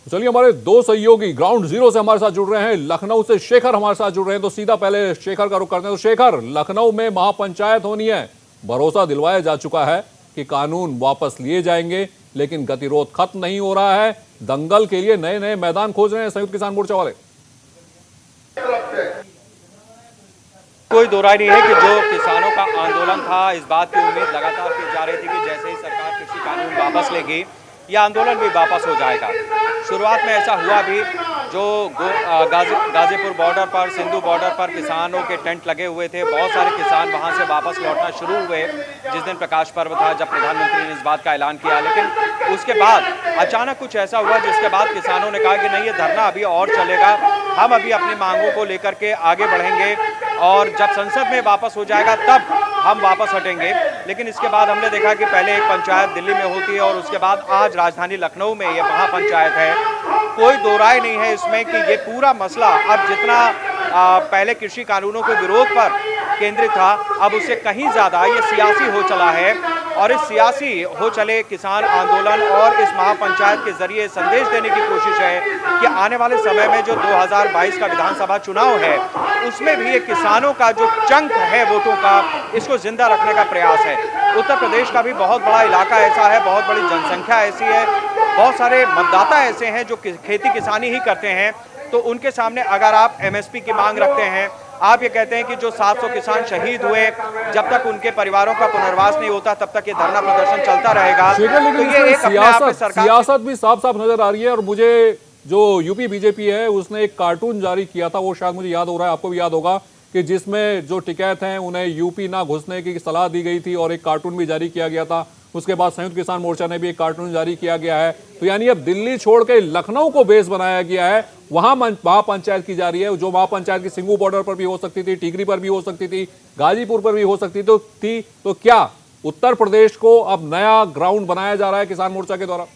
चलिए, हमारे दो सहयोगी ग्राउंड जीरो से हमारे साथ जुड़ रहे हैं। लखनऊ से शेखर हमारे साथ जुड़ रहे हैं, तो सीधा पहले शेखर का रुख करते हैं। तो शेखर, लखनऊ में महापंचायत होनी है, भरोसा दिलवाया जा चुका है कि कानून वापस लिए जाएंगे, लेकिन गतिरोध खत्म नहीं हो रहा है। दंगल के लिए नए नए मैदान खोज रहे हैं संयुक्त किसान मोर्चा वाले। कोई दो राय नहीं है कि जो किसानों का आंदोलन था, इस बात की उम्मीद लगातार की जा रही थी कि जैसे ही सरकार कृषि कानून वापस लेगी, यह आंदोलन भी वापस हो जाएगा। शुरुआत में ऐसा हुआ भी, जो गाजीपुर बॉर्डर पर, सिंधु बॉर्डर पर किसानों के टेंट लगे हुए थे। बहुत सारे किसान वहां से वापस लौटना शुरू हुए जिस दिन प्रकाश पर्व था, जब प्रधानमंत्री ने इस बात का ऐलान किया। लेकिन उसके बाद अचानक कुछ ऐसा हुआ जिसके बाद किसानों ने कहा कि नहीं, ये धरना अभी और चलेगा, हम अभी अपनी मांगों को लेकर के आगे बढ़ेंगे और जब संसद में वापस हो जाएगा तब हम वापस हटेंगे। लेकिन इसके बाद हमने देखा कि पहले एक पंचायत दिल्ली में होती है और उसके बाद आज राजधानी लखनऊ में ये महापंचायत है। कोई दो राय नहीं है इसमें कि ये पूरा मसला अब जितना पहले कृषि कानूनों के विरोध पर केंद्रित था, अब उससे कहीं ज़्यादा ये सियासी हो चला है। और इस सियासी हो चले किसान आंदोलन और इस महापंचायत के जरिए संदेश देने की कोशिश है कि आने वाले समय में जो 2022 का विधानसभा चुनाव है, उसमें भी ये किसानों का जो चंक है वोटों का, इसको जिंदा रखने का प्रयास है। उत्तर प्रदेश का भी बहुत बड़ा इलाका ऐसा है, बहुत बड़ी जनसंख्या ऐसी है, बहुत सारे मतदाता ऐसे हैं जो खेती किसानी ही करते हैं। तो उनके सामने अगर आप एमएसपी की मांग रखते हैं, आप ये कहते हैं कि जो 700 किसान शहीद हुए, जब तक उनके परिवारों का पुनर्वास नहीं होता तब तक ये धरना प्रदर्शन चलता रहेगा। तो ये एक अपने आप में सियासत भी साफ साफ नजर आ रही है। और मुझे जो यूपी बीजेपी है उसने एक कार्टून जारी किया था, वो शायद मुझे याद हो रहा है, आपको भी याद होगा, कि जिसमें जो टिकैत हैं उन्हें यूपी ना घुसने की सलाह दी गई थी और एक कार्टून भी जारी किया गया था। उसके बाद संयुक्त किसान मोर्चा ने भी एक कार्टून जारी किया गया है। तो यानी अब दिल्ली छोड़ के लखनऊ को बेस बनाया गया है, वहां महापंचायत की जा रही है। जो महापंचायत की सिंगू बॉर्डर पर भी हो सकती थी, टिकरी पर भी हो सकती थी, गाजीपुर पर भी हो सकती थी। तो क्या उत्तर प्रदेश को अब नया ग्राउंड बनाया जा रहा है किसान मोर्चा के द्वारा?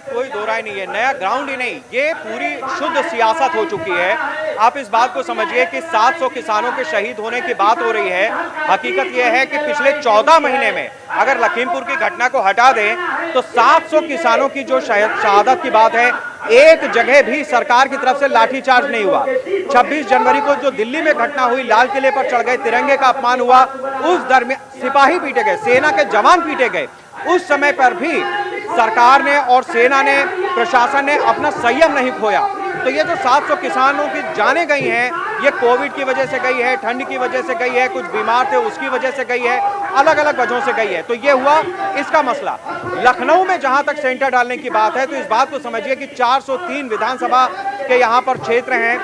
कोई दो राय नहीं है, नया ग्राउंड ही नहीं, ये पूरी शुद्ध सियासत हो चुकी है। आप इस बात को समझिए कि 700 किसानों के शहीद होने की बात हो रही है। हकीकत यह है कि पिछले 14 महीने में अगर लखीमपुर की घटना को हटा दें तो 700 किसानों की जो शहादत की बात है, एक जगह भी सरकार की तरफ से लाठीचार्ज नहीं हुआ। 26 जनवरी को जो दिल्ली में घटना हुई, लाल किले पर चढ़ गए, तिरंगे का अपमान हुआ, उस दरमियान सिपाही पीटे गए, सेना के जवान पीटे गए। उस समय पर भी सरकार ने और सेना ने, प्रशासन ने अपना संयम नहीं खोया। तो ये जो 700 किसानों की जानें गई हैं, ये कोविड की वजह से गई है, ठंड की वजह से गई है, कुछ बीमार थे उसकी वजह से गई है, अलग अलग वजहों से गई है। तो ये हुआ इसका मसला। लखनऊ में जहां तक सेंटर डालने की बात है, तो इस बात को समझिए कि 403 विधानसभा के यहाँ पर क्षेत्र हैं,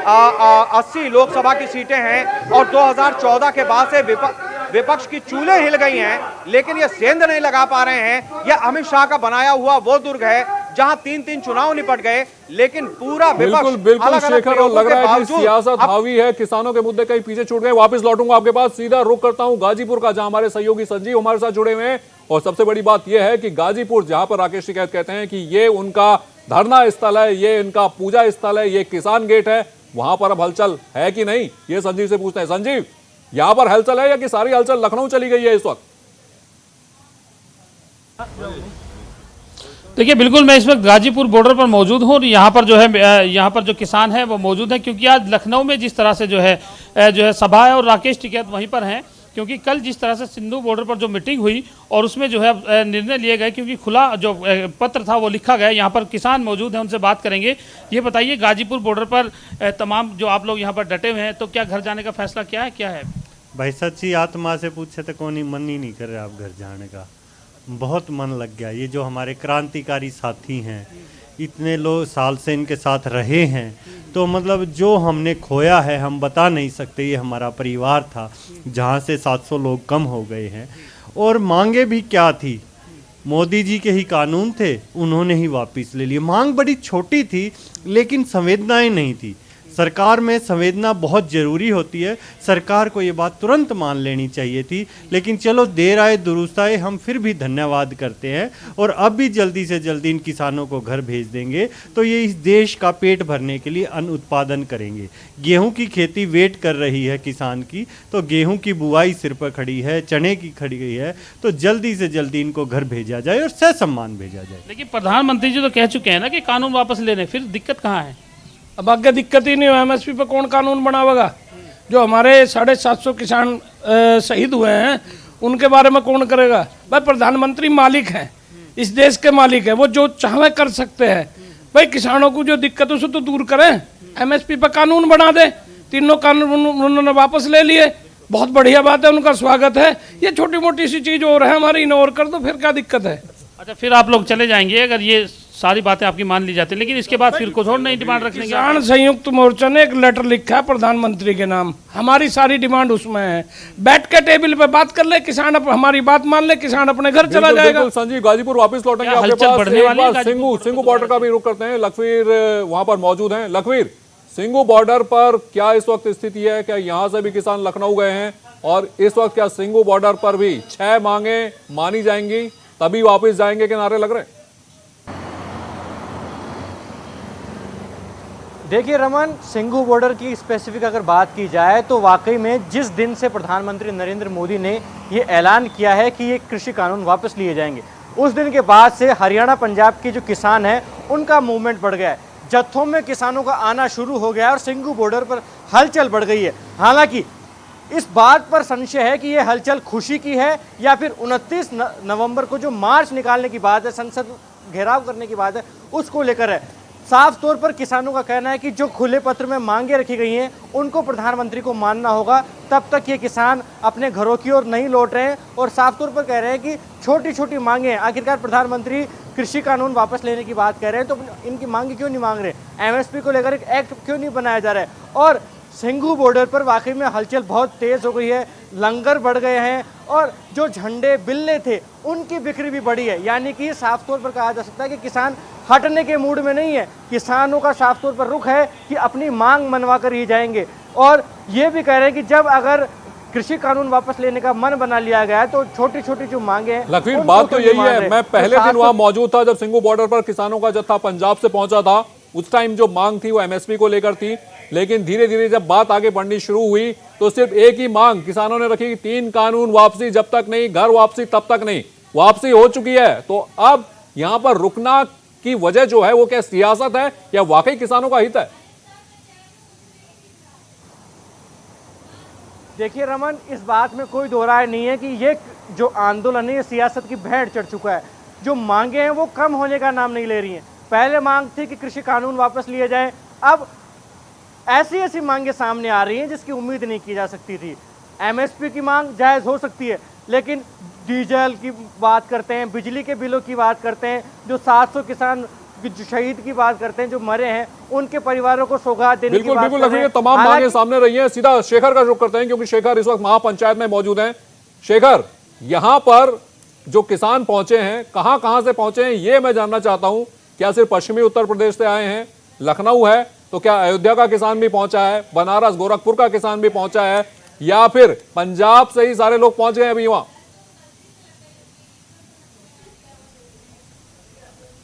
80 लोकसभा की सीटें हैं और 2014 के बाद से विपक्ष की चूल्हे हिल गई हैं, लेकिन ये सेंध नहीं लगा पा रहे हैं। यह अमित शाह का बनाया हुआ वो दुर्ग है जहां 3 चुनाव निपट गए, लेकिन पूरा विपक्ष बिल्कुल शेखर, और लग रहा है कि सियासत हावी है, किसानों के मुद्दे कहीं पीछे छूट गए। वापस लौटूंगा आपके पास, सीधा रुख करता हूं गाजीपुर का, जहां हमारे सहयोगी संजीव हमारे साथ जुड़े हुए हैं। और सबसे बड़ी बात यह है कि गाजीपुर, जहां पर राकेश टिकैत कहते हैं कि ये उनका धरना स्थल है, ये इनका पूजा स्थल है, ये किसान गेट है, वहां पर अब हलचल है कि नहीं, ये संजीव से पूछते हैं। संजीव, यहां पर हलचल है या कि सारी हलचल लखनऊ चली गई है इस वक्त? देखिए, बिल्कुल मैं इस वक्त गाजीपुर बॉर्डर पर मौजूद हूँ और यहाँ पर जो है, यहाँ पर जो किसान हैं वो मौजूद हैं, क्योंकि आज लखनऊ में जिस तरह से जो है सभा है और राकेश टिकैत वहीं पर हैं। क्योंकि कल जिस तरह से सिंधु बॉर्डर पर जो मीटिंग हुई और उसमें जो है निर्णय लिए गए, क्योंकि खुला जो पत्र था वो लिखा गया। यहाँ पर किसान मौजूद हैं, उनसे बात करेंगे। ये बताइए, गाजीपुर बॉर्डर पर तमाम जो आप लोग यहाँ पर डटे हुए हैं, तो क्या घर जाने का फैसला क्या है? भाई सच्ची आत्मा से पूछे तो कौन ही मन ही नहीं कर रहा आप घर जाने का। बहुत मन लग गया। ये जो हमारे क्रांतिकारी साथी हैं, इतने लोग साल से इनके साथ रहे हैं, तो मतलब जो हमने खोया है हम बता नहीं सकते। ये हमारा परिवार था जहाँ से 700 लोग कम हो गए हैं। और मांगे भी क्या थी, मोदी जी के ही कानून थे, उन्होंने ही वापस ले लिए। मांग बड़ी छोटी थी लेकिन संवेदनाएं नहीं थी। सरकार में संवेदना बहुत ज़रूरी होती है। सरकार को ये बात तुरंत मान लेनी चाहिए थी, लेकिन चलो देर आए दुरुस्त आए, हम फिर भी धन्यवाद करते हैं और अब भी जल्दी से जल्दी इन किसानों को घर भेज देंगे तो ये इस देश का पेट भरने के लिए अन्न उत्पादन करेंगे। गेहूं की खेती वेट कर रही है किसान की, तो गेहूं की बुआई सिर पर खड़ी है, चने की खड़ी गई है, तो जल्दी से जल्दी इनको घर भेजा जाए और ससम्मान भेजा जाए। लेकिन प्रधानमंत्री जी तो कह चुके हैं ना कि कानून वापस लेने, फिर दिक्कत कहाँ है? अब आगे दिक्कत ही नहीं हो, एमएसपी पे कौन कानून बनावेगा? जो हमारे 750 किसान शहीद हुए हैं उनके बारे में कौन करेगा? भाई प्रधानमंत्री मालिक हैं, इस देश के मालिक है, वो जो चाहे कर सकते हैं। भाई किसानों को जो दिक्कत है उसे तो दूर करें, एमएसपी पे कानून बना दे। तीनों कानून उन्होंने वापस ले लिए, बहुत बढ़िया बात है, उनका स्वागत है। ये छोटी मोटी सी चीज और है हमारी, इग्नोर कर दो, फिर क्या दिक्कत है? अच्छा, फिर आप लोग चले जाएंगे अगर ये सारी बातें आपकी मान ली जाती है, लेकिन इसके बाद फिर कुछ और नई डिमांड रखेंगे? किसान संयुक्त मोर्चा ने एक लेटर लिखा है प्रधानमंत्री के नाम, हमारी सारी डिमांड उसमें है। बैठ के टेबल पे बात कर ले, किसान हमारी बात मान ले, किसान अपने घर चला जाएगा। बिल्कुल संजीव, गाजीपुर वापस लौटेंगे क्या आपके हलचल पास। बढ़ने एक वाली है बार गाजीपुर? सिंगू बॉर्डर का भी रुख करते हैं। लखवीर वहां पर मौजूद हैं। लखवीर, सिंगू बॉर्डर पर क्या इस वक्त स्थिति है? क्या यहाँ से भी किसान लखनऊ गए हैं और इस वक्त क्या सिंगू बॉर्डर पर भी 6 मांगे मानी जाएंगी तभी वापस जाएंगे के नारे लग रहे हैं? देखिए रमन, सिंघू बॉर्डर की स्पेसिफिक अगर बात की जाए तो वाकई में जिस दिन से प्रधानमंत्री नरेंद्र मोदी ने ये ऐलान किया है कि ये कृषि कानून वापस लिए जाएंगे, उस दिन के बाद से हरियाणा पंजाब के जो किसान हैं उनका मूवमेंट बढ़ गया है। जत्थों में किसानों का आना शुरू हो गया है और सिंघू बॉर्डर पर हलचल बढ़ गई है। हालांकि इस बात पर संशय है कि ये हलचल खुशी की है या फिर 29 नवंबर को जो मार्च निकालने की बात है, संसद घेराव करने की बात है, उसको लेकर है। साफ तौर पर किसानों का कहना है कि जो खुले पत्र में मांगे रखी गई हैं उनको प्रधानमंत्री को मानना होगा, तब तक ये किसान अपने घरों की ओर नहीं लौट रहे हैं। और साफ तौर पर कह रहे हैं कि छोटी छोटी मांगे हैं। आखिरकार प्रधानमंत्री कृषि कानून वापस लेने की बात कह रहे हैं तो इनकी मांगे क्यों नहीं मांग रहे? एमएसपी को लेकर एक एक्ट क्यों नहीं बनाया जा रहा है? और सिंघू बॉर्डर पर वाकई में हलचल बहुत तेज हो गई है, लंगर बढ़ गए हैं और जो झंडे बिल्ले थे उनकी बिक्री भी बढ़ी है। यानी कि साफ तौर पर कहा जा सकता है कि किसान हटने के मूड में नहीं है। किसानों का साफ तौर पर रुख है कि अपनी मांग मनवा कर ही जाएंगे और ये भी कह रहे हैं कि जब अगर कृषि कानून वापस लेने का मन बना लिया गया है तो छोटी छोटी जो मांगे हैं। लखवीर, बात तो यही है, मैं पहले दिन वहां मौजूद था जब सिंघू बॉर्डर पर किसानों का जत्था पंजाब से पहुंचा था। उस टाइम जो मांग थी वो एमएसपी को लेकर थी, लेकिन धीरे धीरे जब बात आगे बढ़नी शुरू हुई तो सिर्फ एक ही मांग किसानों ने रखी कि 3 कानून वापसी जब तक नहीं, घर वापसी तब तक नहीं। वापसी हो चुकी है, तो अब यहां पर रुकना की वजह जो है वो क्या सियासत है या वाकई किसानों का हित है? देखिए रमन, इस बात में कोई दो राय नहीं है कि ये जो आंदोलन है ये सियासत की भेंट चढ़ चुका है। जो मांगे हैं वो कम होने का नाम नहीं ले रही हैं। पहले मांग थी कि कृषि कानून वापस लिए जाए, अब ऐसी ऐसी मांगे सामने आ रही हैं जिसकी उम्मीद नहीं की जा सकती थी। एमएसपी की मांग जायज़ हो सकती है, लेकिन डीजल की बात करते हैं, बिजली के बिलों की बात करते हैं, जो 700 किसान जो शहीद की बात करते हैं, जो मरे हैं, उनके परिवारों को सौगात देने की बात बिल्कुल करते हैं। तमाम मांगे सामने रही हैं। सीधा शेखर का रुख करते हैं क्योंकि शेखर इस वक्त महापंचायत में मौजूद हैं। शेखर, यहां पर जो किसान पहुंचे हैं कहां से पहुंचे हैं ये मैं जानना चाहता हूं। क्या सिर्फ पश्चिमी उत्तर प्रदेश से आए हैं? लखनऊ है तो क्या अयोध्या का किसान भी पहुंचा है, बनारस गोरखपुर का किसान भी पहुंचा है, या फिर पंजाब से ही सारे लोग पहुंच गए अभी वहां?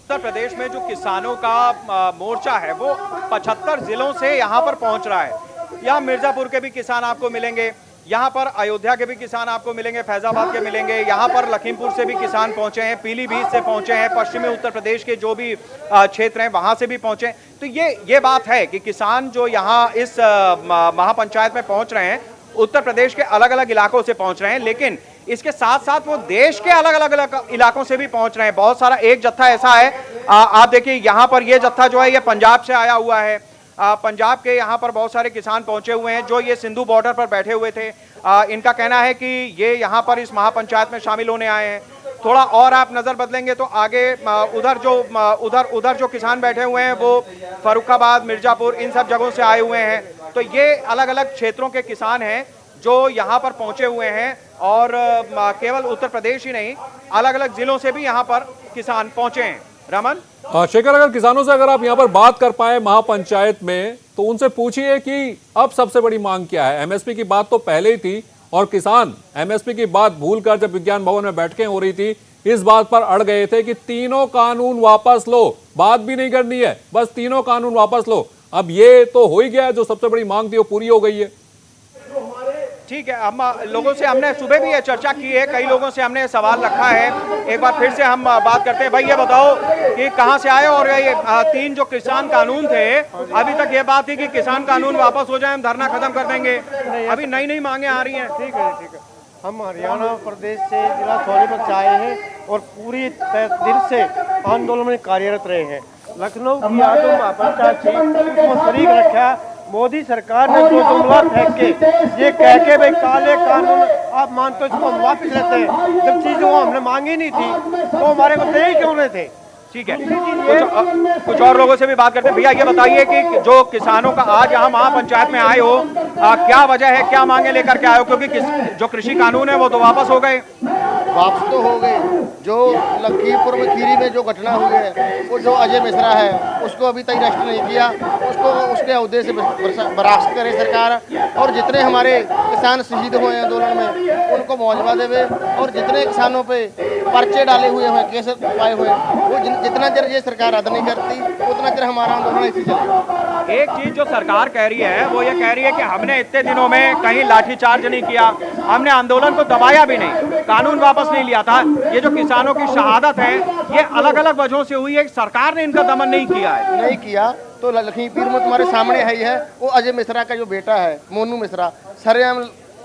उत्तर प्रदेश में जो किसानों का मोर्चा है वो 75 जिलों से यहाँ पर पहुंच रहा है। यहाँ मिर्जापुर के भी किसान आपको मिलेंगे, यहाँ पर अयोध्या के भी किसान आपको मिलेंगे, फैजाबाद के मिलेंगे, यहाँ पर लखीमपुर से भी किसान पहुंचे हैं, पीलीभीत से पहुंचे हैं, पश्चिमी उत्तर प्रदेश के जो भी क्षेत्र हैं वहां से भी पहुंचे हैं। तो ये बात है कि किसान जो यहाँ इस महापंचायत में पहुंच रहे हैं उत्तर प्रदेश के अलग अलग इलाकों से पहुंच रहे हैं, लेकिन इसके साथ साथ वो देश के अलग अलग इलाकों से भी पहुंच रहे हैं। बहुत सारा एक जत्था ऐसा है, आप देखिए यहाँ पर ये जत्था जो है ये पंजाब से आया हुआ है। पंजाब के यहाँ पर बहुत सारे किसान पहुंचे हुए हैं जो ये सिंधु बॉर्डर पर बैठे हुए थे। इनका कहना है कि ये यहाँ पर इस महापंचायत में शामिल होने आए हैं। थोड़ा और आप नज़र बदलेंगे तो आगे उधर जो किसान बैठे हुए हैं वो फर्रुखाबाद, मिर्जापुर, इन सब जगहों से आए हुए हैं। तो ये अलग अलग क्षेत्रों के किसान हैं जो यहाँ पर पहुँचे हुए हैं और केवल उत्तर प्रदेश ही नहीं अलग अलग जिलों से भी यहाँ पर किसान पहुँचे हैं। रमन, शेखर, अगर किसानों से अगर आप यहाँ पर बात कर पाए महापंचायत में, तो उनसे पूछिए कि अब सबसे बड़ी मांग क्या है। एमएसपी की बात तो पहले ही थी और किसान एमएसपी की बात भूलकर जब विज्ञान भवन में बैठकें हो रही थी इस बात पर अड़ गए थे कि तीनों कानून वापस लो, बात भी नहीं करनी है, बस तीनों कानून वापस लो। अब ये तो हो ही गया है, जो सबसे बड़ी मांग थी वो पूरी हो गई है। ठीक है, हम लोगों से हमने सुबह भी ये चर्चा की है, कई लोगों से हमने सवाल रखा है। एक बार फिर से हम बात करते हैं। भाई ये बताओ कि कहां से आए और ये 3 जो किसान कानून थे, अभी तक ये बात थी कि किसान कानून वापस हो जाए, हम धरना खत्म कर देंगे, अभी नई नई मांगे आ रही हैं। ठीक है ठीक है। हम हरियाणा प्रदेश से जिला सोनीपत से आए हैं और पूरी दिल से आंदोलन में कार्यरत रहे हैं। लखनऊ की आटो महापंचायत थी, उसको शरीक रखा मोदी सरकार ने, जो जुमला फेंक के ये कह के भाई काले कानून आप मानते हो इसको हम वापस लेते हैं, जब चीज वो हमने मांगी नहीं थी तो हमारे को दे ही क्यों नहीं थे। ठीक है, कुछ और लोगों से भी बात करते हैं। भैया ये बताइए कि जो किसानों का आज यहाँ महापंचायत में आए हो, क्या वजह है, क्या मांगे लेकर के आए हो? क्योंकि जो कृषि कानून है वो तो वापस हो गए। वापस तो हो गए। जो लखीमपुर में खीरी में जो घटना हुई है, वो जो अजय मिश्रा है उसको अभी तक अरेस्ट नहीं किया, उसको उसके अहदे से बर्खास्त करे सरकार। और जितने हमारे किसान शहीद हुए हैं आंदोलन में उनको मुआवजा देवे, और जितने किसानों पे पर्चे डाले हुए हैं, केस पाए हुए, वो जितना देर ये सरकार रद्द नहीं करती उतना देर हमारा आंदोलन ऐसे चलेगा। एक चीज जो सरकार कह रही है वो ये कह रही है कि हमने इतने दिनों में कहीं लाठीचार्ज नहीं किया, हमने आंदोलन को दबाया भी नहीं, कानून वापस नहीं लिया था। ये जो किसानों की शहादत है ये अलग अलग वजहों से हुई है, सरकार ने इनका दमन नहीं किया है। नहीं किया तो लखीमपुर में तुम्हारे सामने है ही है, वो अजय मिश्रा का जो बेटा है मोनू मिश्रा, सरेआम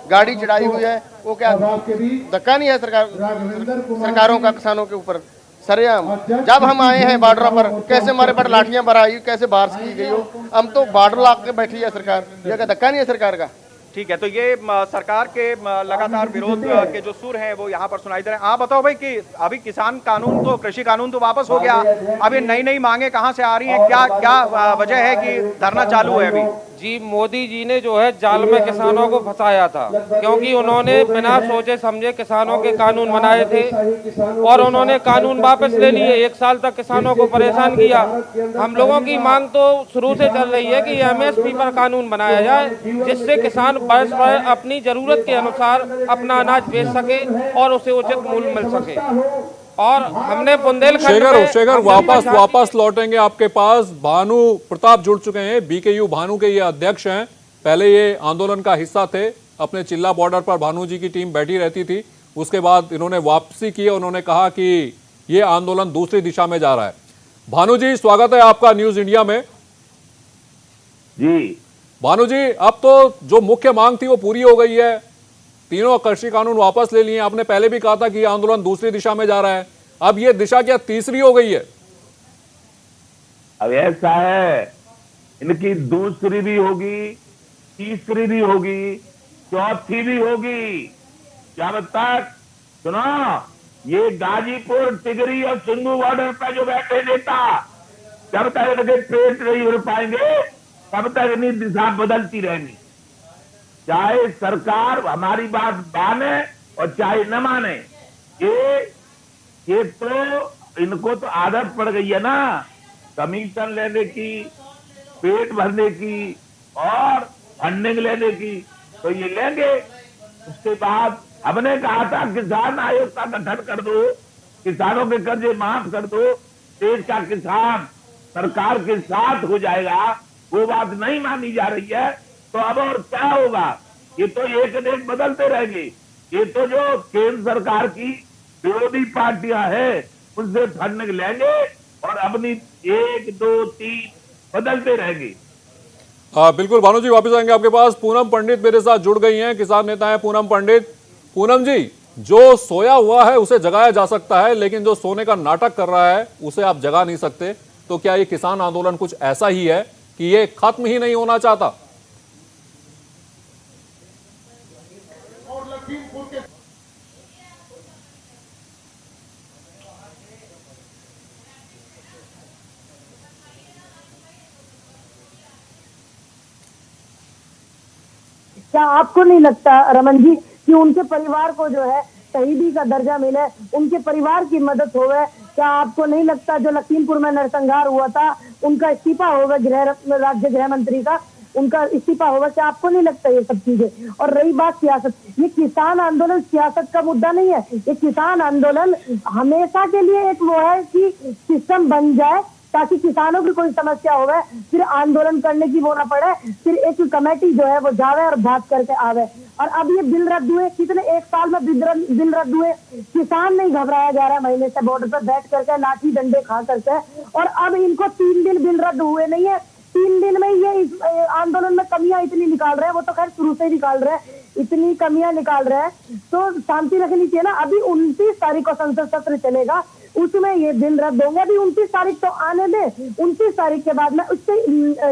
गाड़ी चढ़ाई हुई है। वो क्या धक्का नहीं है सरकारों का किसानों के ऊपर सरेआम। जब हम आए हैं बॉर्डर पर, कैसे हमारे पर लाठियां बराई, कैसे बारिश की गई हो, हम तो बॉर्डर ला के बैठी है सरकार, ये धक्का नहीं है सरकार का। ठीक है, तो ये सरकार के लगातार विरोध के जो सुर हैं वो यहाँ पर सुनाई दे रहे हैं। आप बताओ भाई कि अभी किसान कानून तो, कृषि कानून तो वापस हो गया, अभी नई नई मांगे कहाँ से आ रही हैं, क्या क्या वजह है कि धरना चालू है अभी? जी, मोदी जी ने जो है जाल में किसानों को फंसाया था, क्योंकि उन्होंने बिना सोचे समझे किसानों के कानून बनाए थे और उन्होंने कानून वापस ले लिए। 1 साल तक किसानों को परेशान किया। हम लोगों की मांग तो शुरू से चल रही है कि एमएसपी पर कानून बनाया जाए, जिससे किसान वर्ष भर अपनी जरूरत के अनुसार अपना अनाज बेच सके और उसे उचित मूल्य मिल सके। और हमने बुंदेलखंड में शेखर वापस लौटेंगे आपके पास। भानु प्रताप जुड़ चुके हैं, बीकेयू भानु के ये अध्यक्ष हैं, पहले ये आंदोलन का हिस्सा थे। अपने चिल्ला बॉर्डर पर भानु जी की टीम बैठी रहती थी, उसके बाद इन्होंने वापसी की, उन्होंने कहा कि ये आंदोलन दूसरी दिशा में जा रहा है। भानु जी, स्वागत है आपका न्यूज इंडिया में। जी भानु जी, अब तो जो मुख्य मांग थी वो पूरी हो गई है, तीनों कृषि कानून वापस ले लिए। आपने पहले भी कहा था कि यह आंदोलन दूसरी दिशा में जा रहा है, अब ये दिशा क्या तीसरी हो गई है? अब ऐसा है, इनकी दूसरी भी होगी, तीसरी भी होगी, चौथी भी होगी। जब तक सुनो, ये गाजीपुर, टिगरी और सिंगू बॉर्डर पर जो बैठे नेता, जब तक इनके पेट नहीं भर पाएंगे तब तक इनकी दिशा बदलती रहेगी। चाहे सरकार हमारी बात माने और चाहे न माने, ये तो इनको तो आदत पड़ गई है ना कमीशन लेने की, पेट भरने की और फंडिंग लेने की, तो ये लेंगे। उसके बाद हमने कहा था किसान आयोग का गठन कर दो, किसानों के कर्जे माफ कर दो, देश का किसान सरकार के साथ हो जाएगा, वो बात नहीं मानी जा रही है। तो अब और क्या होगा? ये तो एक न एक बदलते रहेंगे। ये तो जो केंद्र सरकार की विरोधी पार्टियां हैं उनसे फंडिंग लेंगे और अपनी 1, 2, 3 बदलते रहेंगे। बिल्कुल भानु जी, वापस आएंगे आपके पास। पूनम पंडित मेरे साथ जुड़ गई हैं, किसान नेता हैं पूनम पंडित। पूनम जी, जो सोया हुआ है उसे जगाया जा सकता है, लेकिन जो सोने का नाटक कर रहा है उसे आप जगा नहीं सकते। तो क्या ये किसान आंदोलन कुछ ऐसा ही है कि ये खत्म ही नहीं होना चाहता? क्या आपको नहीं लगता रमन जी कि उनके परिवार को जो है शहीदी का दर्जा मिले, उनके परिवार की मदद होवे? क्या आपको नहीं लगता जो लखीमपुर में नरसंहार हुआ था उनका इस्तीफा होगा, राज्य गृह मंत्री का उनका इस्तीफा होगा। क्या आपको नहीं लगता ये सब चीजें? और रही बात सियासत, ये किसान आंदोलन सियासत का मुद्दा नहीं है। ये किसान आंदोलन हमेशा के लिए एक वो है कि सिस्टम बन जाए ताकि किसानों की कोई समस्या होवे फिर आंदोलन करने की वो ना पड़े, फिर एक कमेटी जो है वो जावे और बात करके आवे। और अब ये बिल रद्द हुए, कितने 1 साल में बिल रद्द हुए, किसान नहीं घबराया जा रहा है महीने से बॉर्डर पर बैठ करके लाठी डंडे खा करके। और अब इनको 3 दिन बिल रद्द हुए नहीं है, 3 दिन में ये इस आंदोलन में कमियां इतनी निकाल रहे हैं, वो तो खैर शुरू से निकाल रहे हैं, इतनी कमियां निकाल रहे हैं तो शांति रखनी चाहिए ना। अभी 29 तारीख को संसद सत्र चलेगा, उसमें ये बिल रद्द होंगे। अभी 29 तारीख तो आने दे, 29 तारीख के बाद में उससे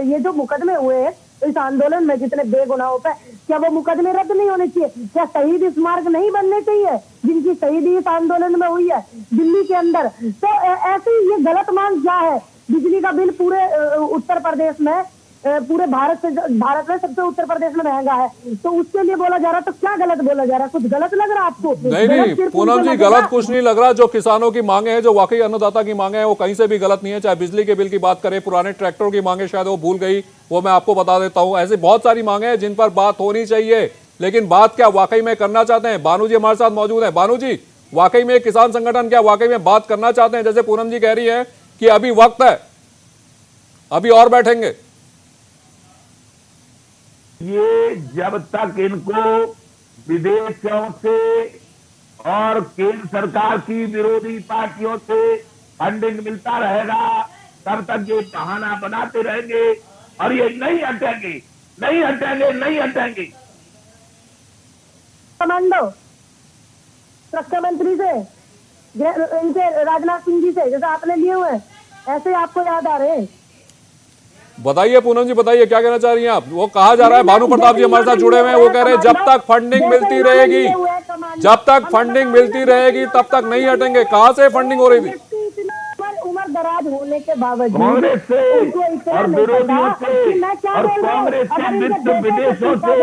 ये जो मुकदमे हुए हैं इस आंदोलन में जितने बेगुनाहों पे, क्या वो मुकदमे रद्द नहीं होने चाहिए? क्या शहीद स्मारक नहीं बनने चाहिए जिनकी शहीदी इस आंदोलन में हुई है दिल्ली के अंदर? तो ऐसे ये गलत मांग क्या है? बिजली का बिल पूरे उत्तर प्रदेश में, पूरे भारत में सबसे उत्तर प्रदेश में महंगा है, तो उसके लिए बोला जा रहा, तो क्या गलत बोला जा रहा? कुछ गलत लग रहा आपको? नहीं पूनम जी, गलत कुछ नहीं लग रहा। जो किसानों की मांगे हैं, जो वाकई अन्नदाता की मांगे हैं, वो कहीं से भी गलत नहीं है। चाहे बिजली के बिल की बात करें, पुराने ट्रैक्टरों की मांगे शायद वो भूल गई, वो मैं आपको बता देता हूं। ऐसी बहुत सारी मांगे हैं जिन पर बात होनी चाहिए, लेकिन बात क्या वाकई में करना चाहते हैं? बानू जी हमारे साथ मौजूद है। बानू जी, वाकई में किसान संगठन क्या वाकई में बात करना चाहते हैं? जैसे पूनम जी कह रही है कि अभी वक्त है, अभी और बैठेंगे। ये जब तक इनको विदेशों से और केंद्र सरकार की विरोधी पार्टियों से फंडिंग मिलता रहेगा, तब तक ये बहाना बनाते रहेंगे और ये नहीं हटेंगे, नहीं हटेंगे, नहीं हटेंगे। कमांडो रक्षा मंत्री से, इनसे राजनाथ सिंह जी से जैसा आपने लिए हुए ऐसे आपको याद आ रहे हैं? बताइए पूनम जी, बताइए क्या कहना चाह रही हैं आप? वो कहा जा रहा है, भानु प्रताप जी हमारे साथ जुड़े हुए हैं, वो कह रहे हैं जब तक फंडिंग मिलती रहेगी, जब तक फंडिंग मिलती रहेगी तब तक नहीं हटेंगे। कहां से फंडिंग हो रही थी? उम्र दराज होने के बावजूद कांग्रेस से और विरोधियों से और कांग्रेस के विदेशों से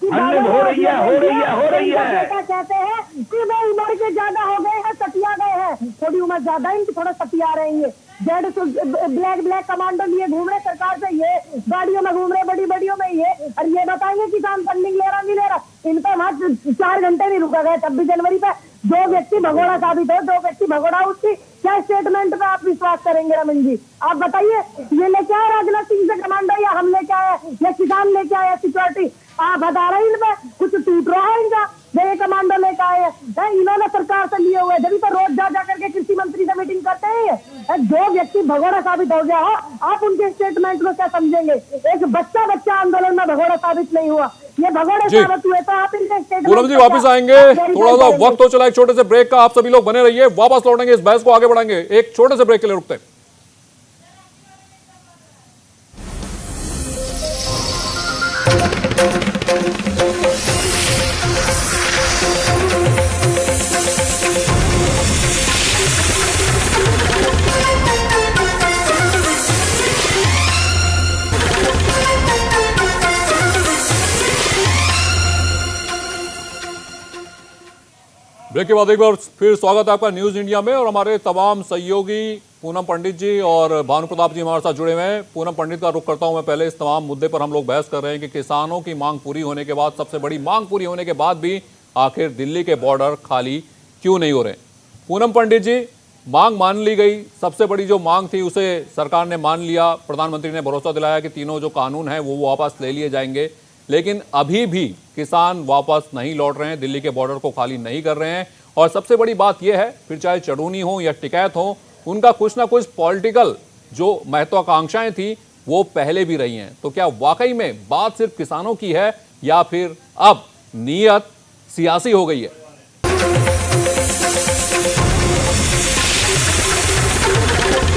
फंडिंग हो रही है, हो रही है, हो रही है। कहते हैं कि वे उम्र के ज्यादा हो गए हैं, सतिया गए हैं, थोड़ी उम्र ज्यादा इनकी, थोड़ा सतिया रहे हैं। ब्लैक कमांडो लिए घूम रहे सरकार से, ये गाड़ियों में घूम रहे, बड़ी बड़ियों में ये, और ये बताएंगे किसान फंडिंग ले रहा नहीं ले रहा। इन पर वहां 4 घंटे नहीं रुका गया 26 जनवरी पे। जो व्यक्ति भगोड़ा साबित हो, जो व्यक्ति भगोड़ा, उसकी क्या स्टेटमेंट पे आप विश्वास करेंगे? रमन जी आप बताइए, ये लेके आए राजनाथ सिंह से कमांडो, या हम लेके आए, या किसान लेके आए सिक्योरिटी? आप बता रहे इन पे कुछ टूट रहा है इनका, ये कमांडो लेके आए हैं, इन्होंने सरकार से लिए हुए, जब तो रोज जा करके कृषि मंत्री से मीटिंग करते हैं। जो व्यक्ति भगोड़ा साबित हो गया हो, आप उनके स्टेटमेंट को क्या समझेंगे? एक बच्चा आंदोलन में भगोड़ा साबित नहीं हुआ, ये भगोड़े साबित हुए, तो आप इनके स्टेटमेंट। पूनम जी वापस आएंगे, थोड़ा सा वक्त हो चला एक छोटे से ब्रेक का, आप सभी लोग बने रहिए, वापस लौटेंगे, इस बहस को आगे बढ़ाएंगे। एक छोटे से ब्रेक के लिए रुकते हैं। ब्रेक के बाद एक बार फिर स्वागत है आपका न्यूज इंडिया में, और हमारे तमाम सहयोगी पूनम पंडित जी और भानु प्रताप जी हमारे साथ जुड़े हुए हैं। पूनम पंडित का रुख करता हूं मैं पहले। इस तमाम मुद्दे पर हम लोग बहस कर रहे हैं कि किसानों की मांग पूरी होने के बाद, सबसे बड़ी मांग पूरी होने के बाद भी आखिर दिल्ली के बॉर्डर खाली क्यों नहीं हो रहे? पूनम पंडित जी, मांग मान ली गई, सबसे बड़ी जो मांग थी उसे सरकार ने मान लिया, प्रधानमंत्री ने भरोसा दिलाया कि तीनों जो कानून हैं वो वापस ले लिए जाएंगे, लेकिन अभी भी किसान वापस नहीं लौट रहे हैं, दिल्ली के बॉर्डर को खाली नहीं कर रहे हैं। और सबसे बड़ी बात यह है, फिर चाहे चढ़ूनी हो या टिकैत हो, उनका कुछ ना कुछ पॉलिटिकल जो महत्वाकांक्षाएं थी वो पहले भी रही हैं। तो क्या वाकई में बात सिर्फ किसानों की है या फिर अब नीयत सियासी हो गई है?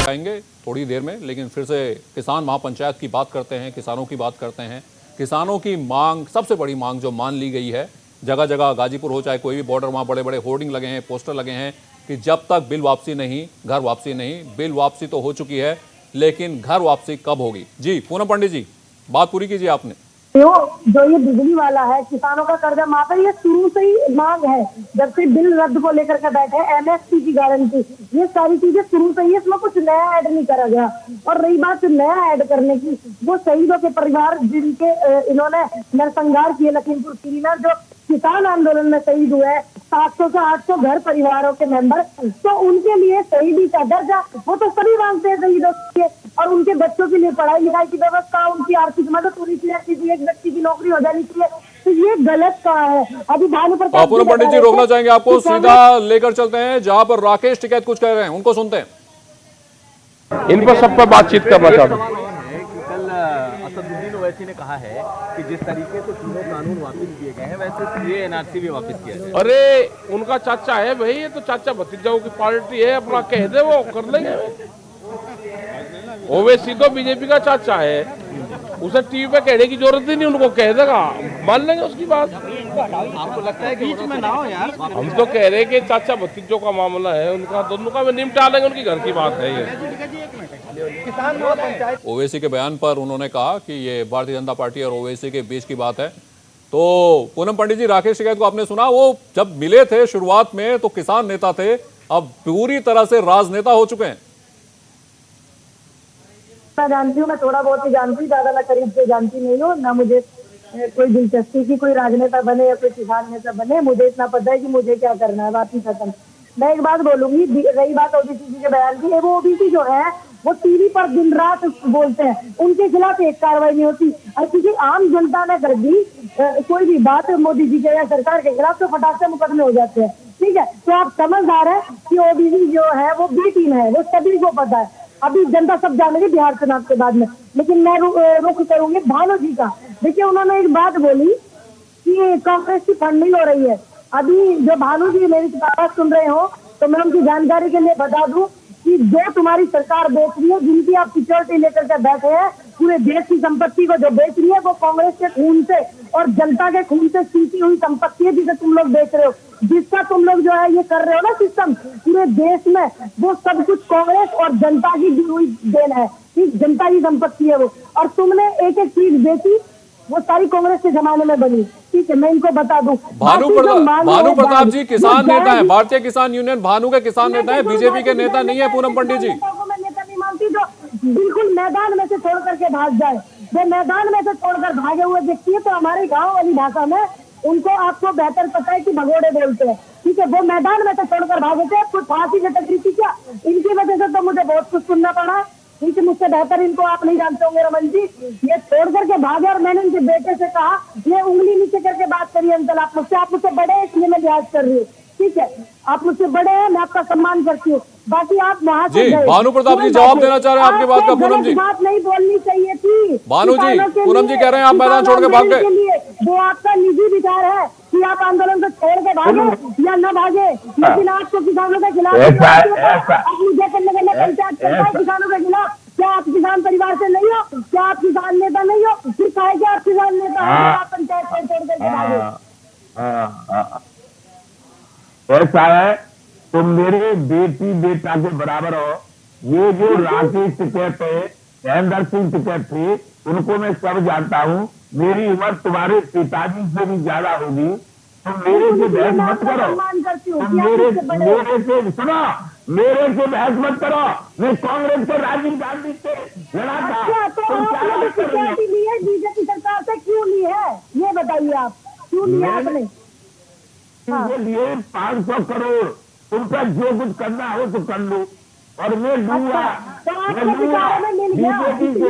आएंगे थोड़ी देर में, लेकिन फिर से किसान महापंचायत की बात करते हैं, किसानों की बात करते हैं। किसानों की मांग, सबसे बड़ी मांग जो मान ली गई है, जगह जगह गाजीपुर हो चाहे कोई भी बॉर्डर, वहाँ बड़े बड़े होर्डिंग लगे हैं, पोस्टर लगे हैं कि जब तक बिल वापसी नहीं, घर वापसी नहीं। बिल वापसी तो हो चुकी है, लेकिन घर वापसी कब होगी? जी पूनम पंडित जी, बात पूरी कीजिए आपने। जो ये बिजली वाला है, किसानों का कर्जा माफ है, ये शुरू से ही मांग है। जब से बिल रद्द को लेकर के बैठे, एमएसपी की गारंटी, ये सारी चीजें शुरू से ही, इसमें कुछ नया ऐड नहीं करा गया। और रही बात नया ऐड करने की, वो शहीदों के परिवार जिनके इन्होंने नरसंहार किए लखीमपुर खीरी में, जो किसान आंदोलन में शहीद हुए हैं, 700 से 800 घर परिवारों के मेंबर, तो उनके लिए शहीदी का दर्जा वो तो सभी मांगते हैं शहीदों के, और उनके बच्चों के लिए पढ़ाई लिखाई की व्यवस्था, उनकी आर्थिक मदद होनी चाहिए, किसी एक व्यक्ति की नौकरी हो जानी चाहिए। तो ये गलत कहा है। अभी भानु प्रताप पूनम पंडित जी रोकना चाहेंगे आपको, सीधा लेकर चलते हैं जहां पर राकेश टिकैत कुछ कह रहे हैं, उनको सुनते हैं। इन पर सब पर बातचीत करना चाहता हूँ। कल असदुद्दीन ओवैसी ने कहा है कि जिस तरीके से तीनों कानून वापस किए गए हैं, वैसे सीए एनआरसी भी वापस किया जाए। अरे उनका चाचा है भाई, ये तो चाचा भतीजाओं की पार्टी है, अपना कह दे वो कर लेंगे। ओवैसी तो बीजेपी का चाचा है, उसे टीवी पे कहने की जरूरत ही नहीं, उनको कह देगा, मान लेंगे उसकी बात। आपको लगता है कि बीच में ना हो यार? हम तो कह रहे हैं कि चाचा भतीजों का मामला है, उनका दोनों का निपटा लेंगे, उनकी घर की बात है ये। किसान पंचायत ओवैसी के बयान पर उन्होंने कहा कि ये भारतीय जनता पार्टी और ओवैसी के बीच की बात है। तो पूनम पंडित जी, राकेश टिकैत को आपने सुना, वो जब मिले थे शुरुआत में तो किसान नेता थे, अब पूरी तरह से राजनेता हो चुके हैं। मैं जानती हूँ, मैं थोड़ा बहुत ही जानती हूँ, ज्यादा मैं करीब से जानती नहीं हूँ, ना मुझे कोई दिलचस्पी की कोई राजनेता बने या कोई किसान नेता बने। मुझे इतना पता है कि मुझे क्या करना है, बात ही खत्म। मैं एक बात बोलूंगी, रही बात ओबीसी के बयान की, वो ओबीसी जो है वो टीवी पर दिन रात बोलते हैं, उनके खिलाफ एक कार्रवाई नहीं होती। और किसी आम जनता ने कर दी कोई भी बात मोदी जी के या सरकार के खिलाफ, तो फटाक से मुकदमे हो जाते हैं। ठीक है, तो आप समझदार है कि ओबीसी जो है वो बी टीम है, वो सभी को पता है। अभी जनता सब जानेगी बिहार चुनाव के बाद में। लेकिन मैं रुख करूंगी भानु जी का। देखिए, उन्होंने एक बात बोली कि कांग्रेस की फंडिंग हो रही है। अभी जो भानु जी मेरी आवाज सुन रहे हो, तो मैं उनकी जानकारी के लिए बता दूं कि जो तुम्हारी सरकार बेच रही है, जिनकी आप सिक्योरिटी लेकर के बैठे हैं, पूरे देश की संपत्ति को जो बेच रही है, वो कांग्रेस के खून से और जनता के खून से सींची हुई संपत्ति है, जिसे तुम लोग बेच रहे हो। जिसका तुम लोग जो है ये कर रहे हो ना सिस्टम पूरे देश में, वो सब कुछ कांग्रेस और जनता की दी हुई देन है। जनता की संपत्ति है वो, और तुमने एक एक चीज बेची, वो सारी कांग्रेस के जमाने में बनी। ठीक है, मैं इनको बता दूं, भानु प्रताप जी किसान नेता है, भारतीय किसान यूनियन भानु के किसान नेता है, बीजेपी के नेता नहीं है। पूनम पंडित जी, मैं नेता नहीं मानती जो बिल्कुल मैदान में से छोड़ करके भाग जाए। जो मैदान में से छोड़कर भागे हुए व्यक्ति है, तो हमारे गाँव वाली भाषा में उनको आपको बेहतर पता है कि भगोड़े बोलते हैं। ठीक है, वो मैदान में से छोड़कर भागे थे, कुछ फांसी से टकरी थी क्या? इनकी वजह से तो मुझे बहुत कुछ सुनना पड़ा। ठीक है, मुझसे बेहतर इनको आप नहीं जानते होंगे रमन जी। ये छोड़ करके भागे, और मैंने इनके बेटे से कहा, ये उंगली नीचे करके बात करिए अंकल, आप मुझसे बड़े हैं, इसलिए मैं लिहाज कर रही हूँ। ठीक है, आप मुझसे बड़े हैं, मैं आपका सम्मान करती हूँ। बाकी आप वहाँ से जी भानु प्रताप जी जवाब देना चाह रहे हैं आपकी बात का। पूनम जी, बात नहीं बोलनी चाहिए थी भानु जी, पूनम जी कह रहे हैं आप मैदान छोड़ के भाग गए। वो आपका निजी विचार है कि आप आंदोलन को छोड़ के भागे या न भागे, लेकिन आपको किसानों के खिलाफ मुझे पंचायत करता है किसानों के खिलाफ। क्या आप किसान परिवार से नहीं हो? क्या आप किसान नेता नहीं हो? फिर कहे कि आप किसान नेता हो, आप पंचायत को छोड़ करके भागे। ऐसा है, तुम मेरे बेटी बेटा के बराबर हो। ये जो राकेश टिकैत है, महेंद्र सिंह टिकैत थे, उनको मैं सब जानता हूँ। मेरी उम्र तुम्हारे पिताजी से भी ज्यादा होगी। तुम मेरे से बहस मत करो, तुम मेरे से सुनो, मेरे से बहस मत करो। मैं कांग्रेस से राजीव गांधी से लड़ा था। बीजेपी सरकार से क्यों ली है, ये बताइए आप, क्यों लिया आपने? के लिए 500 करोड़ तुम पर जो कुछ करना हो तो कर लो, और मैं दूंगा।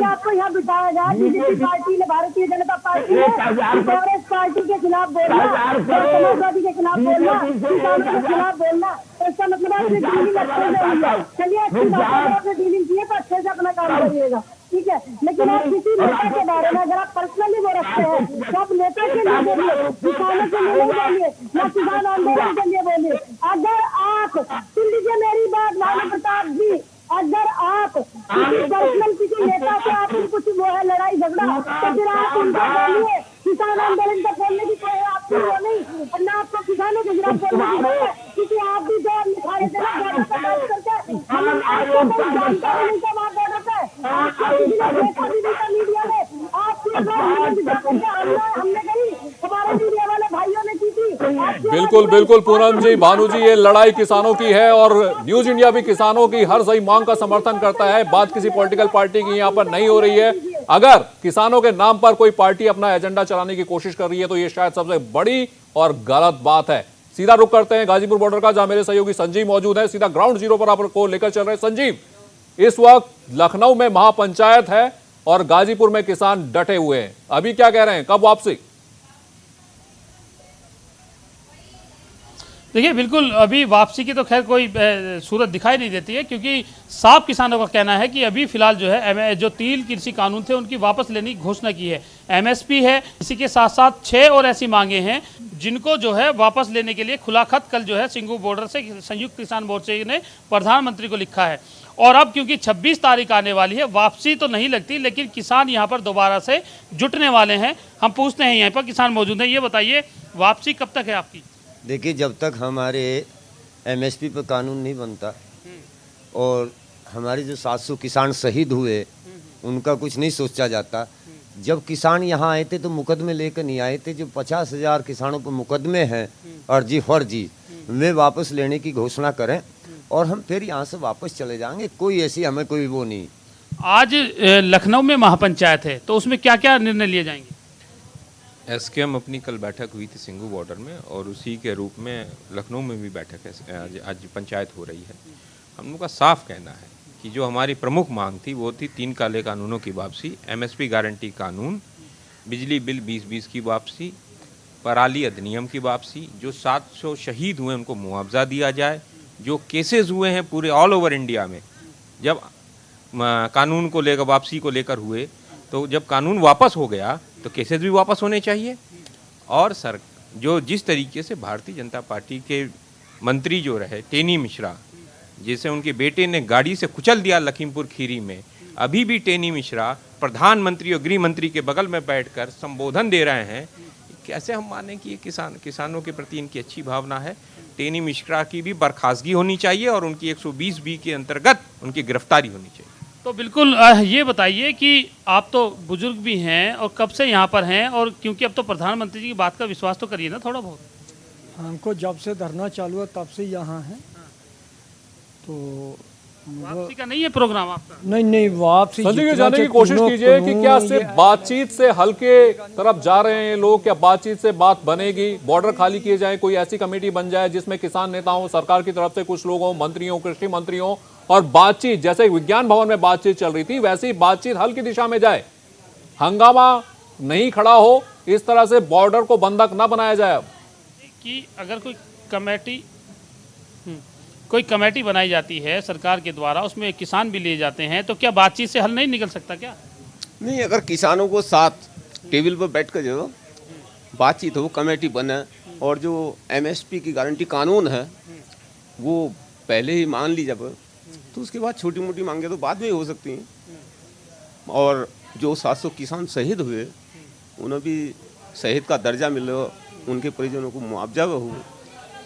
आपको यहाँ बिठाया गया, बीजेपी पार्टी ने, भारतीय जनता पार्टी ने कांग्रेस पार्टी के खिलाफ बोलना, समाजवादी के खिलाफ बोलना, किसानों के खिलाफ बोलना, तो इसका मतलब आप डीलिंग अच्छे से, चलिए अच्छी बात है, आपने डीलिंग की है तो अच्छे से अपना काम करिएगा। ठीक है, लेकिन आप किसी नेता के बारे में अगर आप पर्सनली वो रखते हैं, तो आप नेता के लिए बोलिए, किसानों के लिए नहीं बोलिए, ना किसान आंदोलन के लिए बोलिए। अगर आप सुन लीजिए मेरी बात भानु प्रताप जी, अगर आप किसी पर्सनल किसी नेता से आप कुछ वो है लड़ाई झगड़ा, तो फिर आप उनको बोलिए। किसान आंदोलन को बोलने की कोई आपकी वो नहीं, और ना आपको किसानों के खिलाफ बोलने की बात है, क्योंकि आप भी जो लिखा रहे थे ना ज्यादा बात करके, हम आपको कोई जानकारी नहीं था वहाँ बोलते, आपको किसी ने देखा भी नहीं था मीडिया में, आपकी हमने कही, हमारे मीडिया वाले भाइयों ने की थी। बिल्कुल बिल्कुल पूनम जी, भानु जी, ये लड़ाई किसानों की है और न्यूज इंडिया भी किसानों की हर सही मांग का समर्थन करता है। बात किसी पॉलिटिकल पार्टी की यहाँ पर नहीं हो रही है। अगर किसानों के नाम पर कोई पार्टी अपना एजेंडा चलाने की कोशिश कर रही है तो ये शायद सबसे बड़ी और गलत बात है। सीधा रुख करते हैं गाजीपुर बॉर्डर का, जहां मेरे सहयोगी संजीव मौजूद है। सीधा ग्राउंड जीरो पर आपको लेकर चल रहे हैं। संजीव, इस वक्त लखनऊ में महापंचायत है और गाजीपुर में किसान डटे हुए हैं, अभी क्या कह रहे हैं, कब वापसी? देखिए, बिल्कुल अभी वापसी की तो खैर कोई सूरत दिखाई नहीं देती है, क्योंकि साफ किसानों का कहना है कि अभी फिलहाल जो है जो 3 कृषि कानून थे उनकी वापस लेने की घोषणा की है। एमएसपी है, इसी के साथ साथ 6 और ऐसी मांगे हैं जिनको जो है वापस लेने के लिए खुला खत कल जो है सिंगू बॉर्डर से संयुक्त किसान मोर्चे ने प्रधानमंत्री को लिखा है। और अब क्योंकि 26 तारीख आने वाली है, वापसी तो नहीं लगती, लेकिन किसान यहाँ पर दोबारा से जुटने वाले हैं। हम पूछते हैं, यहाँ पर किसान मौजूद हैं, ये बताइए वापसी कब तक है आपकी? देखिए, जब तक हमारे एमएसपी पर कानून नहीं बनता और हमारे जो 700 किसान शहीद हुए उनका कुछ नहीं सोचा जाता। जब किसान यहाँ आए थे तो मुकदमे लेकर नहीं आए थे। जो 50,000 किसानों पर मुकदमे हैं अर्जी फर्जी, वे वापस लेने की घोषणा करें और हम फिर यहाँ से वापस चले जाएंगे। कोई ऐसी हमें कोई वो नहीं। आज लखनऊ में महापंचायत है तो उसमें क्या क्या निर्णय लिए जाएंगे? एसकेएम अपनी कल बैठक हुई थी सिंगू बॉर्डर में और उसी के रूप में लखनऊ में भी बैठक है, आज पंचायत हो रही है। हम लोग का साफ कहना है कि जो हमारी प्रमुख मांग थी वो थी 3 काले कानूनों की वापसी, एमएसपी गारंटी कानून, बिजली बिल 2020 की वापसी, पराली अधिनियम की वापसी, जो 700 शहीद हुए उनको मुआवजा दिया जाए, जो केसेस हुए हैं पूरे ऑल ओवर इंडिया में, जब कानून को लेकर वापसी को लेकर हुए तो जब कानून वापस हो गया तो केसेस भी वापस होने चाहिए। और सर जो जिस तरीके से भारतीय जनता पार्टी के मंत्री जो रहे टेनी मिश्रा, जैसे उनके बेटे ने गाड़ी से कुचल दिया लखीमपुर खीरी में, अभी भी टेनी मिश्रा प्रधानमंत्री और गृह मंत्री के बगल में बैठकर संबोधन दे रहे हैं। कैसे हम माने कि ये किसानों के प्रति इनकी अच्छी भावना है? टेनी मिश्रा की भी बर्खास्तगी होनी चाहिए और उनकी 120B के अंतर्गत उनकी गिरफ्तारी होनी चाहिए। तो बिल्कुल ये बताइए कि आप तो बुजुर्ग भी हैं और कब से यहाँ पर हैं, और क्योंकि अब तो प्रधानमंत्री जी की बात का विश्वास तो करिए ना थोड़ा बहुत। हमको जब से धरना चालू है तब से यहाँ है। तो वापसी का नहीं है प्रोग्राम आपका? नहीं, वापसी संजय जी, जानने की कोशिश कीजिए कि क्या सिर्फ बातचीत से हल के तरफ जा रहे हैं लोग, क्या बातचीत से बात बनेगी? बॉर्डर खाली किए जाए, कोई ऐसी कमेटी बन जाए जिसमें किसान नेताओं, सरकार की तरफ से कुछ लोगों, मंत्रियों, कृषि मंत्रियों, और बातचीत जैसे विज्ञान भवन में बातचीत चल रही थी वैसी बातचीत हल की दिशा में जाए, हंगामा नहीं खड़ा हो, इस तरह से बॉर्डर को बंधक ना बनाया जाए। अब कि अगर कोई कमेटी बनाई जाती है सरकार के द्वारा, उसमें किसान भी लिए जाते हैं, तो क्या बातचीत से हल नहीं निकल सकता क्या? नहीं, अगर किसानों को साथ टेबल पर बैठ कर जो बातचीत हो, कमेटी बने और जो एमएसपी की गारंटी कानून है वो पहले ही मान ली जब, तो उसके बाद छोटी मोटी मांगे तो बाद में हो सकती हैं। और जो 700 किसान शहीद हुए उन्हें भी शहीद का दर्जा मिले, उनके परिजनों को मुआवजा हो।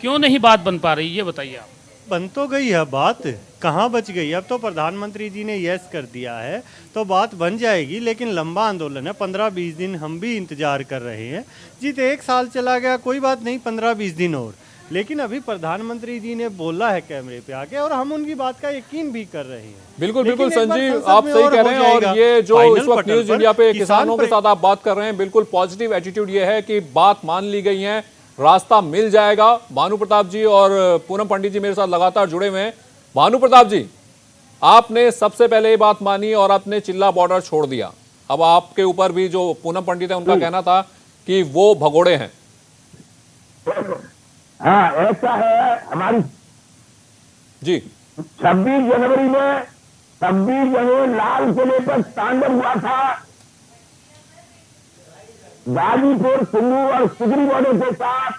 क्यों नहीं बात बन पा रही, ये बताइए आप। बन तो गई है बात, कहाँ बच गई? अब तो प्रधानमंत्री जी ने यस कर दिया है तो बात बन जाएगी, लेकिन लंबा आंदोलन है। 15-20 दिन हम भी इंतजार कर रहे हैं। जी तो 1 साल चला गया, कोई बात नहीं, 15-20 दिन और। लेकिन अभी प्रधानमंत्री जी ने बोला है कैमरे पे आके और हम उनकी बात का यकीन भी कर रहे हैं। बिल्कुल बिल्कुल संजीव, आप सही कह रहे हैं। और ये जो इस वक्त न्यूज इंडिया पे किसानों के साथ आप बात कर रहे हैं, बिल्कुल पॉजिटिव एटीट्यूड ये है कि बात मान ली गई है, रास्ता मिल जाएगा। भानु प्रताप जी और पूनम पंडित जी मेरे साथ लगातार जुड़े हुए हैं। भानु प्रताप जी, आपने सबसे पहले ये बात मानी और आपने चिल्ला बॉर्डर छोड़ दिया। अब आपके ऊपर भी जो पूनम पंडित है उनका कहना था कि वो भगोड़े हैं। हाँ, ऐसा है हमारी जी। 26 जनवरी में 26 जनवरी लाल किले पर तांडव हुआ था। गाजीपुर, सिंगू और सिगरी बॉर्डर के साथ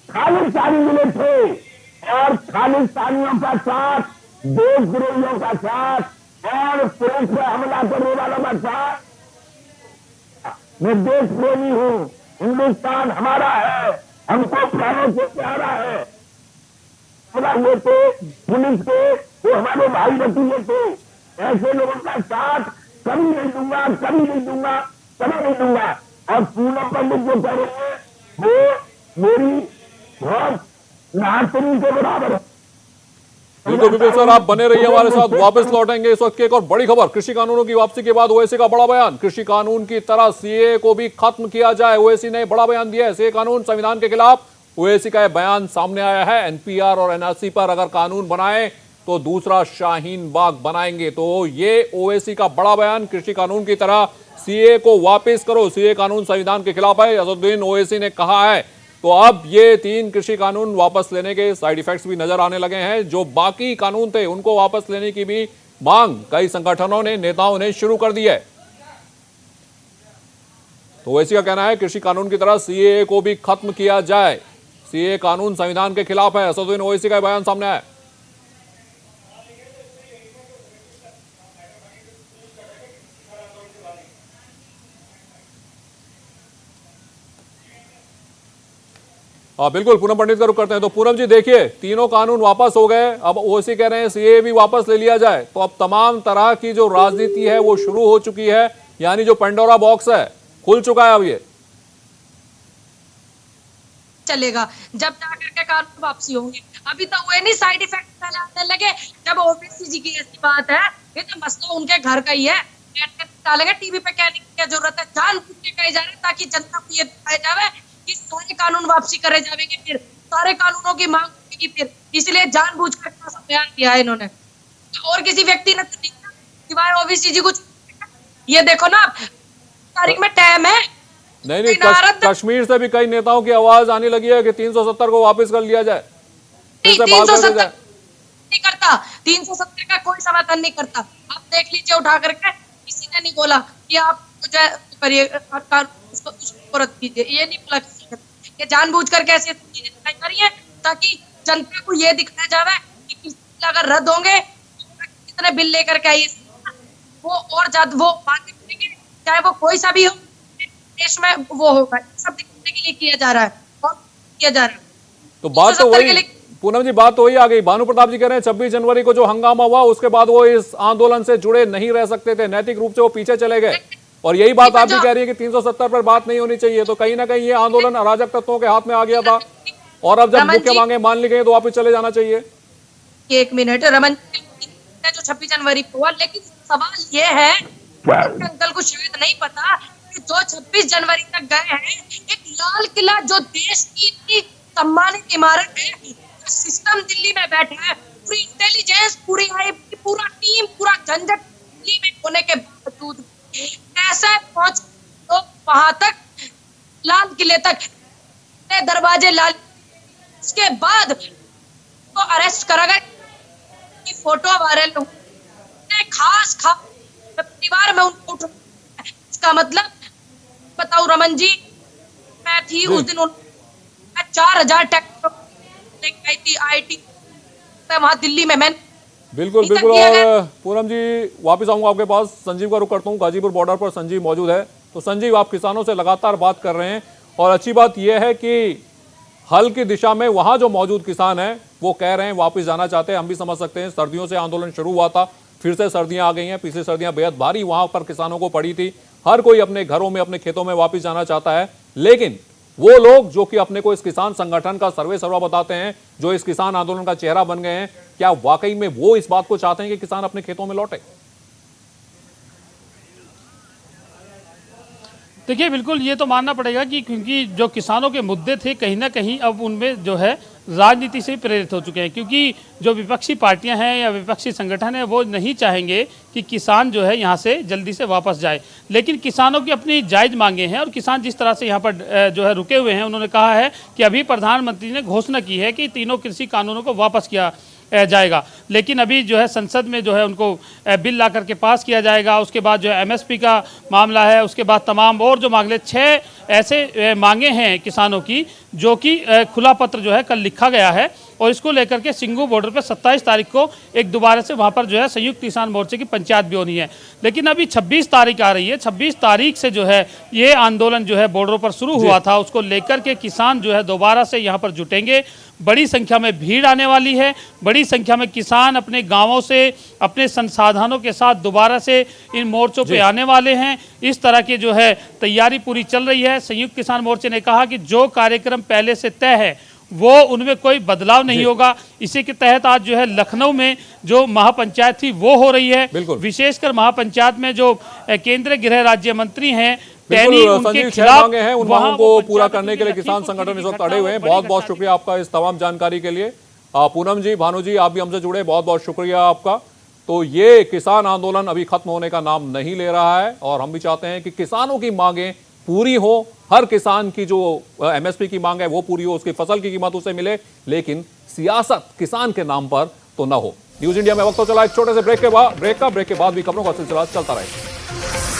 खालिस्तानी मिले थे और खालिस्तानियों का साथ, देशद्रोहियों का साथ और पुलिस पर हमला करने वालों का साथ। मैं देश प्रेमी हूँ, हिंदुस्तान हमारा है, हमको प्राणों से प्यारा है। ये थे पुलिस के, वो हमारे भाई रतीले थे। ऐसे लोगों का साथ कभी नहीं दूंगा, कभी नहीं दूंगा। कभी नहीं दूंगा। और पूनम पंडित जो कह रही है वो मेरी बहुत नातनी के बराबर है। बिल्कुल बिल्कुल सर, आप बने रहिए हमारे साथ, वापस लौटेंगे इस वक्त की एक और बड़ी खबर। कृषि कानूनों की वापसी के बाद ओवैसी का बड़ा बयान, कृषि कानून की तरह सीए को भी खत्म किया जाए। ओवैसी ने बड़ा बयान दिया है, सीए कानून संविधान के खिलाफ। ओवैसी का यह बयान सामने आया है। एनपीआर और एनआरसी पर अगर कानून बनाए तो दूसरा शाहीन बाग बनाएंगे। तो ये ओवैसी का बड़ा बयान, कृषि कानून की तरह सीए को वापस करो, सीए कानून संविधान के खिलाफ है, असदुद्दीन ओवैसी ने कहा है। तो अब ये 3 कृषि कानून वापस लेने के साइड इफेक्ट्स भी नजर आने लगे हैं। जो बाकी कानून थे उनको वापस लेने की भी मांग कई संगठनों ने, नेताओं ने शुरू कर दी है। तो ओवैसी का कहना है कृषि कानून की तरह सीए को भी खत्म किया जाए, सीए कानून संविधान के खिलाफ है। असदुद्दीन ओवैसी का बयान सामने आया। हाँ बिल्कुल, पूनम पंडित का रुख करते हैं। तो पूनम जी देखिए, तीनों कानून वापस हो गए, अब ओवैसी कह रहे हैं सीए भी वापस ले लिया जाए। तो अब तमाम तरह की जो राजनीति है वो शुरू हो चुकी है, यानी जो पेंडोरा बॉक्स है खुल चुका है अब ये चलेगा जब जाकर के कानून वापसी होंगे। अभी तो वो नहीं साइड इफेक्ट फैलाने लगे। जब ओवैसी जी की ऐसी बात है, ये तो मसला उनके घर का ही है, डालेंगे टीवी पे कहने की क्या जरूरत है। जानबूझ के कहे जा रहे हैं ताकि जनता को ये दिखाया जाए कि सारे कानून वापसी करे जाएंगे, फिर सारे कानूनों की मांग होगी फिर, इसलिए जानबूझ कर बयान किया है इन्होंने। और किसी व्यक्ति ने तो सिवाय ओवैसी जी कुछ। ये देखो ना, तारीख में टाइम है। नहीं, कश्मीर से भी कई नेताओं की आवाज आने लगी है कि 370 को वापस कर लिया जाए। 370 नहीं करता, 370 का कोई समर्थन नहीं करता। आप देख लीजिए उठा करके, किसी ने नहीं बोला कि आप करिए उसको रद्द कीजिए, ये नहीं बोला किसी ने। ये जानबूझ कर कैसे चीजें दिखाई जा रही है ताकि जनता को ये दिखाया जाए कि किसी अगर रद्द होंगे कितने बिल लेकर के आइए, वो और ज्यादा वो मांगे करेंगे, चाहे वो कोई सा भी हो देश में वो होगा। सब दिखाने के लिए किया जा रहा है और किया जा रहा है। तो बात तो वही पूनम जी, बात तो वही आ गई। भानु प्रताप जी कह रहे हैं 26 जनवरी को जो हंगामा हुआ उसके बाद वो इस आंदोलन से जुड़े नहीं रह सकते थे, नैतिक रूप से वो पीछे चले गए। और यही बात आप भी कह रही है कि 370 पर बात नहीं होनी चाहिए। तो कहीं ना कहीं ये आंदोलन अराजक तत्वों के हाथ में आ गया था और अब जब मुख्य मांगे मान ली गई तो वापस चले जाना चाहिए। 1 मिनट, रमन जो 26 जनवरी को हुआ, लेकिन सवाल ये है अंकल को शायद नहीं पता कि जो 26 जनवरी तक गए हैं, एक लाल किला जो देश की इतनी सम्मानित इमारत है, सिस्टम दिल्ली में बैठा है, पूरी इंटेलिजेंस, पूरी आईबी, पूरा टीम, पूरा झंझट दिल्ली में होने के बावजूद कैसे पहुंच तो वहां तक, लाल किले तक, दरवाजे लाल, उसके बाद तो अरेस्ट करा गया कि फोटो वायरल हो, खास परिवार में उनको उठ, इसका मतलब बताओ रमन जी, मैं थी उस दिन 4000 टैक्टर आई थी आईटी वहां दिल्ली में। मैं बिल्कुल बिल्कुल। और पूनम जी वापस आऊंगा आपके पास, संजीव का रुख करता हूं। गाजीपुर बॉर्डर पर संजीव मौजूद है। तो संजीव, आप किसानों से लगातार बात कर रहे हैं और अच्छी बात यह है कि हल की दिशा में वहां जो मौजूद किसान हैं वो कह रहे हैं वापस जाना चाहते हैं। हम भी समझ सकते हैं, सर्दियों से आंदोलन शुरू हुआ था, फिर से सर्दियां आ गई हैं। पिछली सर्दियां बेहद भारी वहां पर किसानों को पड़ी थी। हर कोई अपने घरों में, अपने खेतों में वापस जाना चाहता है। लेकिन वो लोग जो कि अपने को इस किसान संगठन का सर्वे सर्वा बताते हैं, जो इस किसान आंदोलन का चेहरा बन गए हैं, क्या वाकई में वो इस बात को चाहते हैं कि किसान अपने खेतों में लौटे? देखिए, बिल्कुल ये तो मानना पड़ेगा कि क्योंकि जो किसानों के मुद्दे थे कहीं ना कहीं अब उनमें जो है राजनीति से प्रेरित हो चुके हैं। क्योंकि जो विपक्षी पार्टियां हैं या विपक्षी संगठन है वो नहीं चाहेंगे कि किसान जो है यहाँ से जल्दी से वापस जाए। लेकिन किसानों की अपनी जायज़ मांगे हैं और किसान जिस तरह से यहाँ पर जो है रुके हुए हैं, उन्होंने कहा है कि अभी प्रधानमंत्री ने घोषणा की है कि तीनों कृषि कानूनों को वापस किया जाएगा। लेकिन अभी जो है संसद में जो है उनको बिल ला करके पास किया जाएगा। उसके बाद जो है एमएसपी का मामला है, उसके बाद तमाम और जो मांगे 6 ऐसे मांगे हैं किसानों की, जो कि खुला पत्र जो है कल लिखा गया है और इसको लेकर के सिंघू बॉर्डर पर 27 तारीख को एक दोबारा से वहाँ पर जो है संयुक्त किसान मोर्चे की पंचायत भी होनी है। लेकिन अभी 26 तारीख आ रही है, 26 तारीख से जो है ये आंदोलन जो है बॉर्डरों पर शुरू हुआ था, उसको लेकर के किसान जो है दोबारा से यहाँ पर जुटेंगे। बड़ी संख्या में भीड़ आने वाली है, बड़ी संख्या में किसान अपने गांवों से अपने संसाधनों के साथ दोबारा से इन मोर्चों पे आने वाले हैं। इस तरह की जो है तैयारी पूरी चल रही है। संयुक्त किसान मोर्चे ने कहा कि जो कार्यक्रम पहले से तय है वो उनमें कोई बदलाव नहीं होगा। इसी के तहत आज जो है लखनऊ में जो महापंचायत थी वो हो रही है। विशेषकर महापंचायत में जो केंद्रीय गृह राज्य मंत्री हैं संजीव खिलाफ मांगे हैं, उन मांगों को पूरा करने के लिए किसान संगठन इस वक्त अड़े हुए हैं। बहुत बहुत शुक्रिया आपका इस तमाम जानकारी के लिए। पूनम जी, भानु जी, आप भी हमसे जुड़े, बहुत बहुत शुक्रिया आपका। तो ये किसान आंदोलन अभी खत्म होने का नाम नहीं ले रहा है और हम भी चाहते हैं कि किसानों की मांगें पूरी हो। हर किसान की जो एमएसपी की मांग है वो पूरी हो, उसकी फसल की कीमत उसे मिले, लेकिन सियासत किसान के नाम पर तो ना हो। न्यूज इंडिया में वक्त तो चला एक छोटे से ब्रेक के बाद भी खबरों का सिलसिला चलता रहेगा।